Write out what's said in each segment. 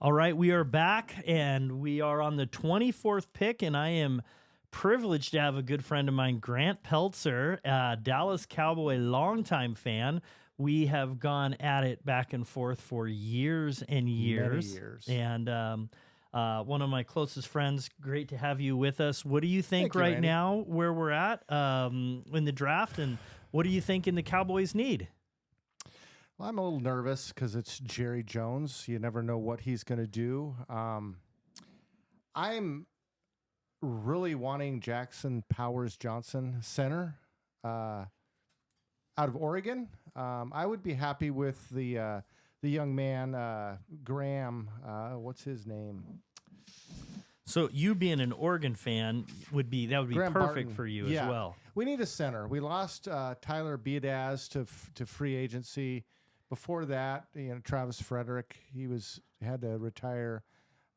All right, we are back, and we are on the 24th pick, and I am privileged to have a good friend of mine, Grant Peltzer, Dallas Cowboy longtime fan. We have gone at it back and forth for years and years. Many years. And one of my closest friends, great to have you with us. What do you think Thank you, right Randy. now where we're at in the draft, and what do you think the Cowboys need? Well, I'm a little nervous because it's Jerry Jones. You never know what he's going to do. I'm really wanting Jackson Powers Johnson, center, out of Oregon. I would be happy with the young man, Graham. What's his name? So you being an Oregon fan would be Graham perfect Barton. for you Yeah. as well. We need a center. We lost Tyler Biadasz to free agency. Before that, Travis Frederick, he had to retire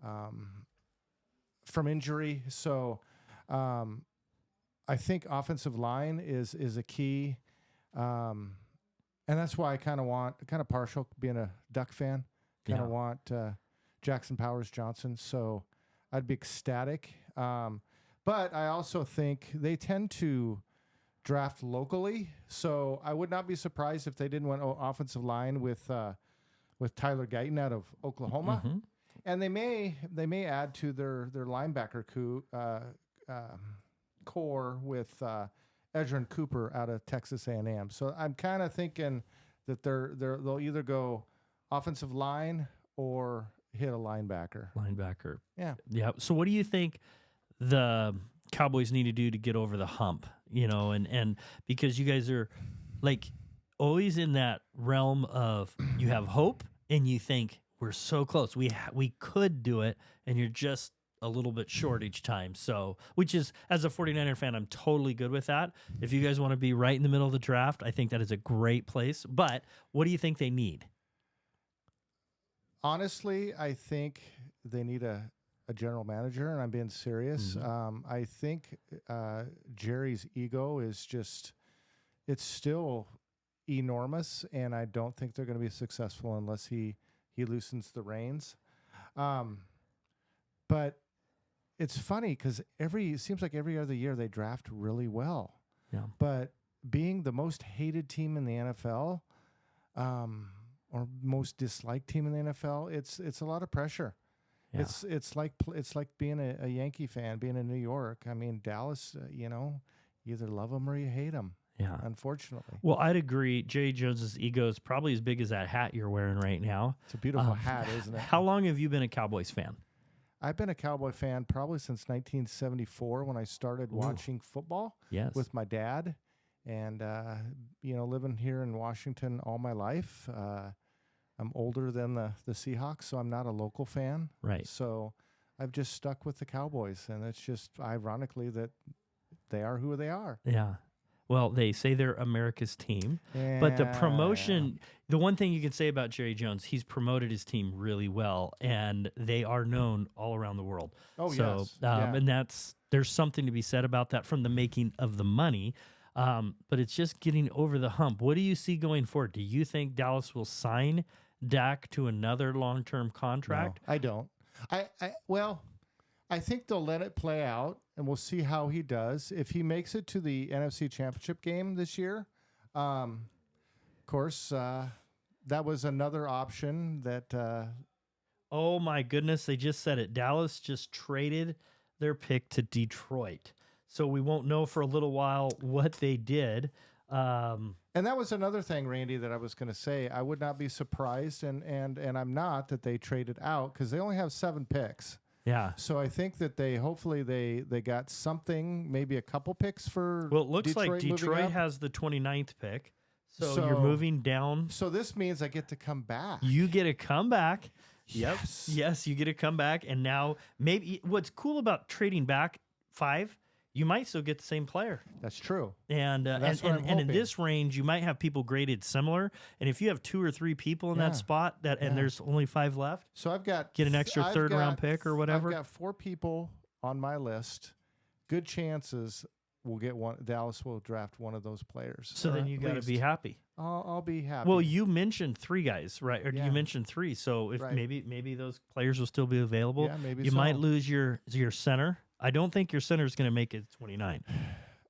from injury. So I think offensive line is a key, and that's why I kind of partial being a Duck fan. Want Jackson Powers Johnson. So I'd be ecstatic. But I also think they tend to draft locally, so I would not be surprised if they didn't want offensive line with Tyler Guyton out of Oklahoma, and they may add to their linebacker core with Edgerrin Cooper out of Texas A&M. So I'm kind of thinking that they'll either go offensive line or hit a linebacker. Yeah. So what do you think the Cowboys need to do to get over the hump, and because you guys are like always in that realm of you have hope and you think we're so close. We could do it, and you're just a little bit short each time. So, which is, as a 49er fan, I'm totally good with that. If you guys want to be right in the middle of the draft, I think that is a great place. But what do you think they need? Honestly, I think they need a general manager, and I'm being serious. I think Jerry's ego is it's still enormous, and I don't think they're going to be successful unless he loosens the reins. But it's funny because it seems like every other year they draft really well. Yeah. But being the most hated team in the NFL, or most disliked team in the NFL, it's a lot of pressure. Yeah. It's like being a Yankee fan, being in New York. I mean, Dallas, you either love them or you hate them. Yeah. Unfortunately. Well, I'd agree. Jerry Jones's ego is probably as big as that hat you're wearing right now. It's a beautiful hat, isn't it? How long have you been a Cowboys fan? I've been a Cowboy fan probably since 1974 when I started watching football with my dad, and living here in Washington all my life. I'm older than the Seahawks, so I'm not a local fan. Right. So I've just stuck with the Cowboys, and it's just ironically that they are who they are. Yeah. Well, they say they're America's team, but the promotion, the one thing you can say about Jerry Jones, he's promoted his team really well, and they are known all around the world. Oh, so, yes. And there's something to be said about that from the making of the money. But it's just getting over the hump. What do you see going forward? Do you think Dallas will sign Dak to another long-term contract? No, I don't. I think they'll let it play out, and we'll see how he does. If he makes it to the NFC Championship game this year, of course, that was another option that. Oh, my goodness. They just said it. Dallas just traded their pick to Detroit. So we won't know for a little while what they did. And that was another thing, Randy, that I was going to say. I would not be surprised, and I'm not, that they traded out because they only have 7 picks. Yeah. So I think that hopefully they got something, maybe a couple picks for. Well, it looks like moving Detroit up. has the 29th pick. So you're moving down. So this means I get to come back. You get to come back. Yes. Yes, you get to come back. And now maybe what's cool about trading back 5, you might still get the same player. That's true. And in this range, you might have people graded similar. And if you have 2 or 3 people in that spot and there's only 5 left, so I've got get an extra third round pick or whatever. I've got 4 people on my list. Good chances we'll get one. Dallas will draft one of those players. So then you got to be happy. I'll be happy. Well, you mentioned 3 guys, right? Or Yeah. you mentioned 3. So if Right. maybe those players will still be available. Yeah, maybe You so. might lose your center. I don't think your center is going to make it 29.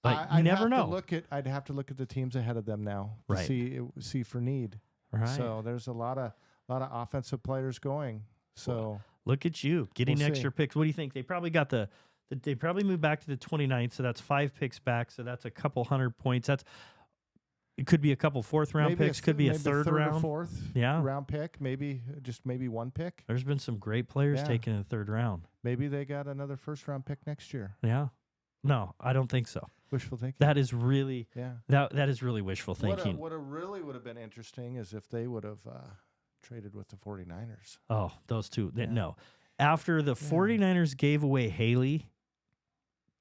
But you I'd never have know. I'd have to look at the teams ahead of them now to Right. see for need. Right. So there's a lot of offensive players going. So Look at you getting We'll see. extra picks. What do you think? They probably got they probably moved back to the 29th, so that's 5 picks back. So that's a couple hundred points. It could be a couple 4th round maybe picks, could be a maybe third or round. 4th Yeah. round pick, maybe one pick. There's been some great players Yeah. taken in the 3rd round. Maybe they got another 1st round pick next year. Yeah. No, I don't think so. Wishful thinking. That is really Yeah. that is really wishful thinking. What really would have been interesting is if they would have traded with the 49ers. Oh, those two. Yeah. No. After the 49ers gave away Haley,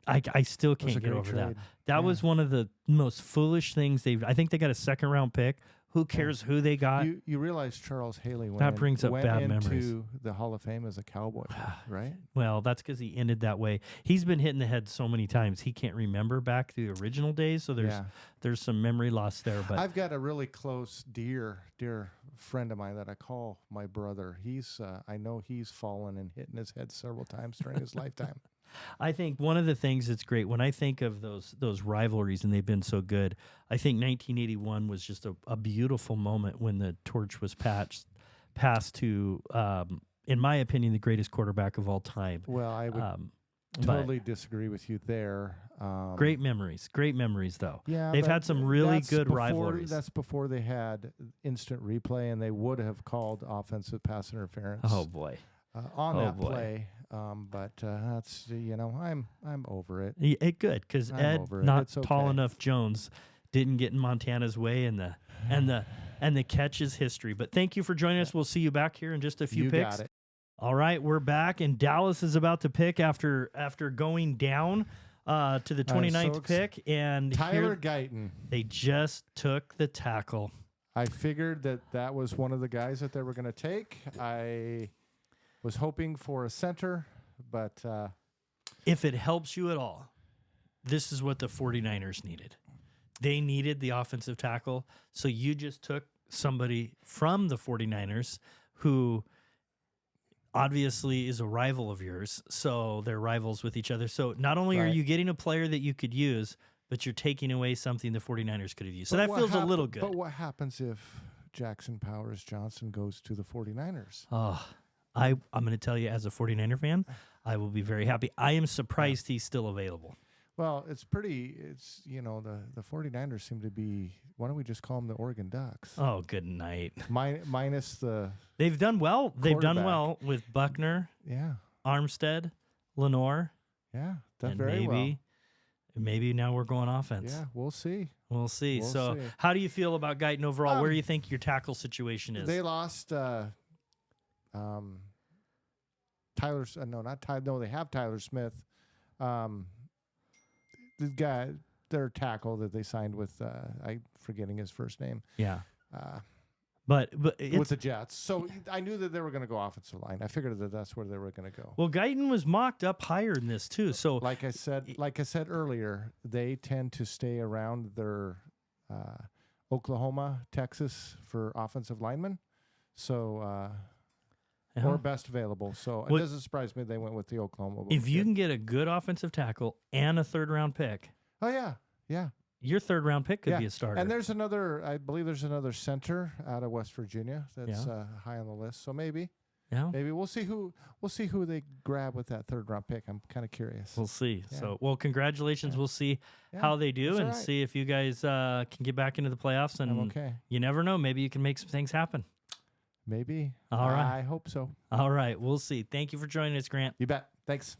I still It was can't a get great over trade. that. That was one of the most foolish things I think they got a 2nd round pick. Who cares who they got? You realize Charles Haley That brings up went bad into memories. the Hall of Fame as a Cowboy, right? Well, that's because he ended that way. He's been hit in the head so many times he can't remember back to the original days. So there's some memory loss there. But I've got a really close, dear friend of mine that I call my brother. He's I know he's fallen and hit in his head several times during his lifetime. I think one of the things that's great when I think of those rivalries and they've been so good, I think 1981 was just a beautiful moment when the torch was passed to, in my opinion, the greatest quarterback of all time. Well, I would but totally disagree with you there. great memories though. Yeah, They've but had some really that's good before- rivalries. That's before they had instant replay, and they would have called offensive pass interference. Oh boy. On Oh, that boy. play, but that's I'm over it. Good because I'm Ed, over it. not It's tall okay. enough Jones, didn't get in Montana's way, and the catch is history. But thank you for joining us. We'll see you back here in just a few You picks. got it. All right, we're back, and Dallas is about to pick after going down to the 29th pick, and Tyler here Guyton. they just took the tackle. I figured that was one of the guys that they were going to take. I was hoping for a center, but If it helps you at all, this is what the 49ers needed. They needed the offensive tackle, so you just took somebody from the 49ers who obviously is a rival of yours, so they're rivals with each other. So not only are Right. you getting a player that you could use, but you're taking away something the 49ers could have used. So but that what feels a little good. But what happens if Jackson Powers Johnson goes to the 49ers? Oh, I'm going to tell you, as a 49er fan, I will be very happy. I am surprised he's still available. Well, it's the 49ers seem to be, why don't we just call them the Oregon Ducks? Oh, good night. Minus the, They've done well. They've done Quarterback. well with Buckner, yeah, Armstead, Lenore, done and very well. maybe now we're going offense. Yeah, we'll see. We'll see. We'll So see. how do you feel about Guyton overall? Where do you think your tackle situation is? They lost Tyler. No, not Tyler. No, they have Tyler Smith. The guy, their tackle that they signed with, I'm forgetting his first name. Yeah. Uh, But with it's, the Jets. So I knew that they were going to go offensive line. I figured that that's where they were going to go. well, Guyton was mocked up higher in this too. So Like I said earlier, they tend to stay around their Oklahoma, Texas for offensive linemen. So yeah. or best available. So Well, it doesn't surprise me they went with the Oklahoma. if you kid. can get a good offensive tackle and a 3rd round pick, Oh yeah. your 3rd round pick could Yeah. be a starter. And I believe there's another center out of West Virginia that's high on the list. So maybe we'll see who they grab with that 3rd round pick. I'm kind of curious. We'll see. Yeah. So, well, congratulations. Yeah. We'll see Yeah, how they do that's and all right. see if you guys can get back into the playoffs. And I'm okay. you never know. Maybe you can make some things happen. Maybe. All right. I hope so. All right. We'll see. Thank you for joining us, Grant. You bet. Thanks.